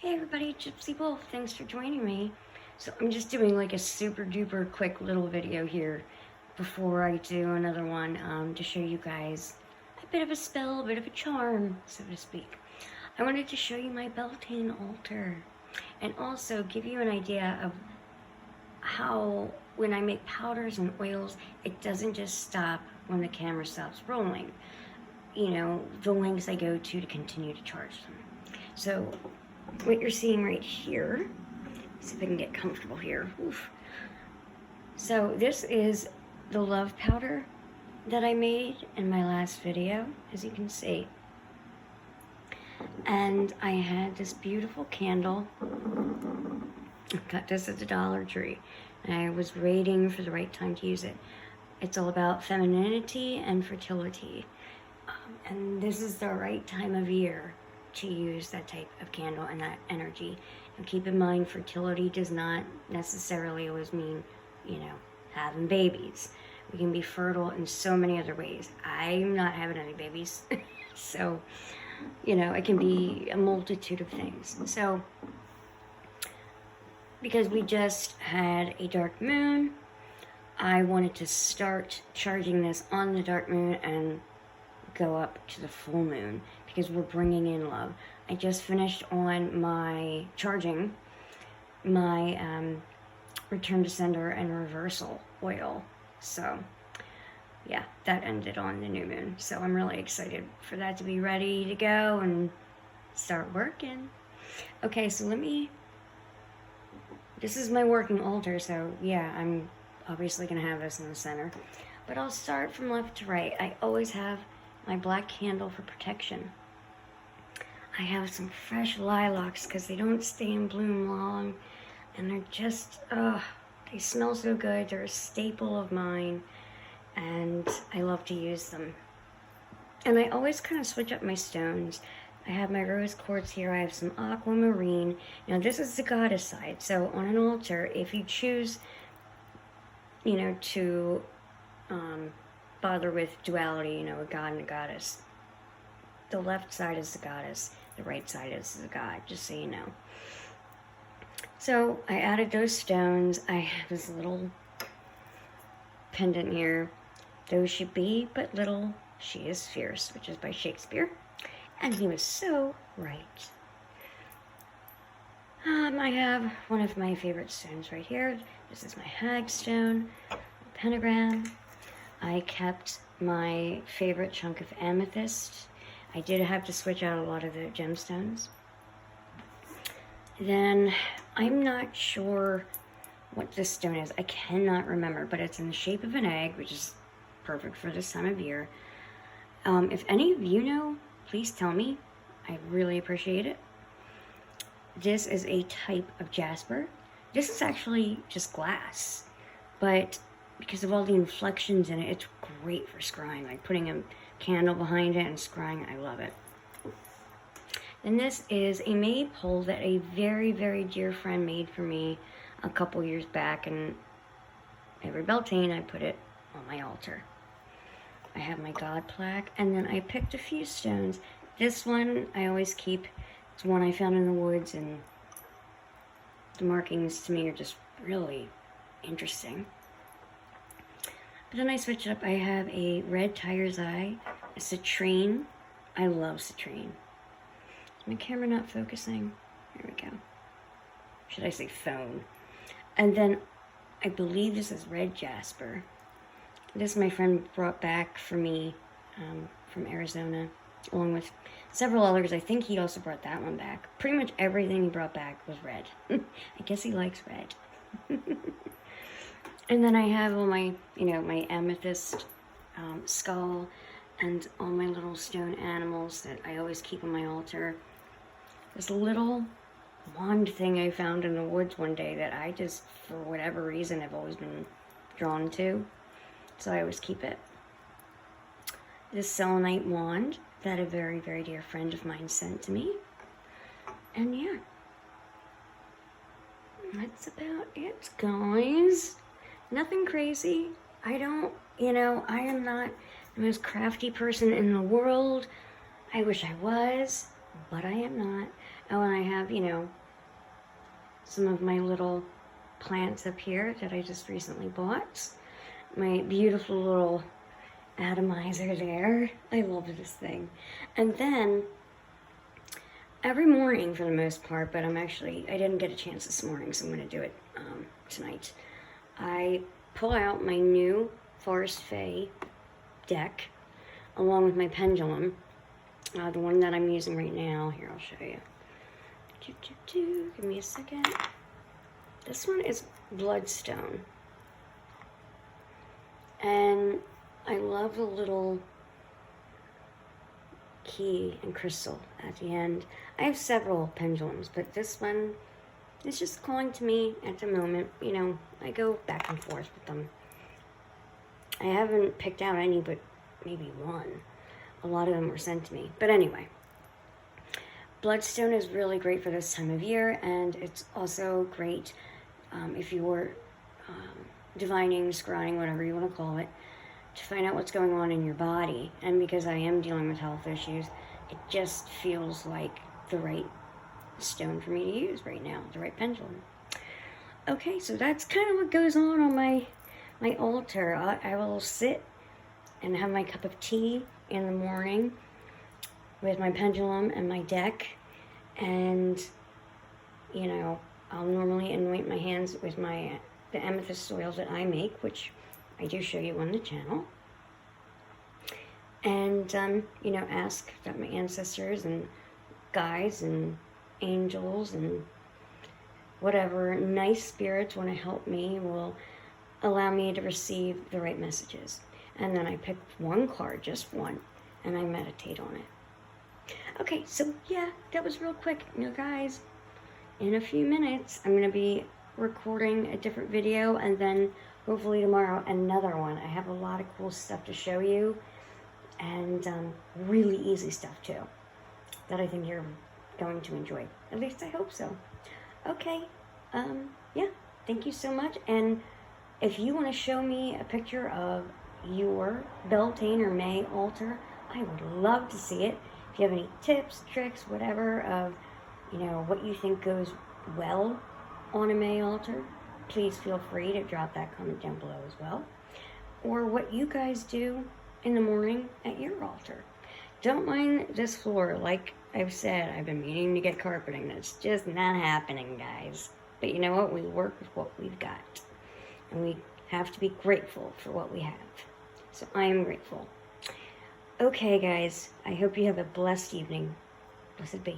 Hey everybody, Gypsy Wolf, thanks for joining me. So I'm just doing like a super duper quick little video here before I do another one to show you guys a bit of a spell, a bit of a charm, so to speak. I wanted to show you my Beltane altar and also give you an idea of how when I make powders and oils, it doesn't just stop when the camera stops rolling. You know, the lengths I go to continue to charge them. So what you're seeing right here, see if I can get comfortable here. Oof. So this is the love powder that I made in my last video, as you can see. And I had this beautiful candle. I got this at the Dollar Tree. And I was waiting for the right time to use it. It's all about femininity and fertility. And this is the right time of year to use that type of candle and that energy. And keep in mind, fertility does not necessarily always mean, you know, having babies. We can be fertile in so many other ways. I'm not having any babies. So, you know, it can be a multitude of things. So, because we just had a dark moon, I wanted to start charging this on the dark moon and go up to the full moon because we're bringing in love. I just finished on my charging my return to sender and reversal oil. So yeah, that ended on the new moon. So I'm really excited for that to be ready to go and start working. Okay, so this is my working altar, so yeah, I'm obviously gonna have this in the center. But I'll start from left to right. I always have my black candle for protection. I have some fresh lilacs because they don't stay in bloom long, and they're just, they smell so good. They're a staple of mine, and I love to use them. And I always kind of switch up my stones. I have my rose quartz here. I have some aquamarine. Now this is the goddess side. So on an altar, if you choose, you know, to bother with duality, you know, a god and a goddess, the left side is the goddess, the right side is the god, just so you know. So I added those stones. I have this little pendant here. Though she be but little, she is fierce, which is by Shakespeare. And he was so right. I have one of my favorite stones right here. This is my hag stone, pentagram. I kept my favorite chunk of amethyst. I did have to switch out a lot of the gemstones. Then, I'm not sure what this stone is. I cannot remember, but it's in the shape of an egg, which is perfect for this time of year. If any of you know, please tell me. I really appreciate it. This is a type of Jasper. This is actually just glass, but because of all the inflections in it, it's great for scrying, like putting a candle behind it and scrying. I love it. And this is a maypole that a very, very dear friend made for me a couple years back, and every Beltane I put it on my altar. I have my god plaque, and then I picked a few stones. This one I always keep. It's one I found in the woods, and the markings to me are just really interesting. But then I switch it up. I have a red tiger's eye, a citrine. I love citrine. Is my camera not focusing? Here we go. Should I say phone? And then I believe this is red jasper. This my friend brought back for me from Arizona, along with several others. I think he also brought that one back. Pretty much everything he brought back was red. I guess he likes red. And then I have all my, you know, my amethyst skull and all my little stone animals that I always keep on my altar. This little wand thing I found in the woods one day that I just, for whatever reason, have always been drawn to. So I always keep it. This selenite wand that a very, very dear friend of mine sent to me. And yeah, that's about it, guys. Nothing crazy. I don't, you know, I am not the most crafty person in the world. I wish I was, but I am not. Oh, and I have, you know, some of my little plants up here that I just recently bought. My beautiful little atomizer there. I love this thing. And then every morning for the most part, but I didn't get a chance this morning, so I'm going to do it tonight. I pull out my new Forest Fae deck along with my pendulum, the one that I'm using right now. Here, I'll show you. Give me a second. This one is Bloodstone. And I love the little key and crystal at the end. I have several pendulums, but this one is just calling to me at the moment. You know, I go back and forth with them. I haven't picked out any, but maybe one. A lot of them were sent to me. But anyway, Bloodstone is really great for this time of year, and it's also great if you're divining, scrying, whatever you want to call it, to find out what's going on in your body. And because I am dealing with health issues, it just feels like the right stone for me to use right now, the right pendulum. Okay, so that's kind of what goes on my altar. I will sit and have my cup of tea in the morning with my pendulum and my deck, and you know, I'll normally anoint my hands with the amethyst oils that I make, which I do show you on the channel, and you know, ask that my ancestors and guides and angels and whatever nice spirits want to help me will allow me to receive the right messages. And then I pick one card, just one, and I meditate on it. Okay, so yeah, that was real quick. You know, guys, in a few minutes, I'm going to be recording a different video, and then hopefully tomorrow another one. I have a lot of cool stuff to show you, and really easy stuff too, that I think you're going to enjoy. At least I hope so. Okay, yeah, thank you so much. And if you want to show me a picture of your Beltane or May altar, I would love to see it. If you have any tips, tricks, whatever, of, you know, what you think goes well on a May altar, please feel free to drop that comment down below as well. Or what you guys do in the morning at your altar. Don't mind this floor. Like I've said, I've been meaning to get carpeting. That's just not happening, guys. But you know what? We work with what we've got. And we have to be grateful for what we have. So I am grateful. Okay, guys. I hope you have a blessed evening. Blessed be.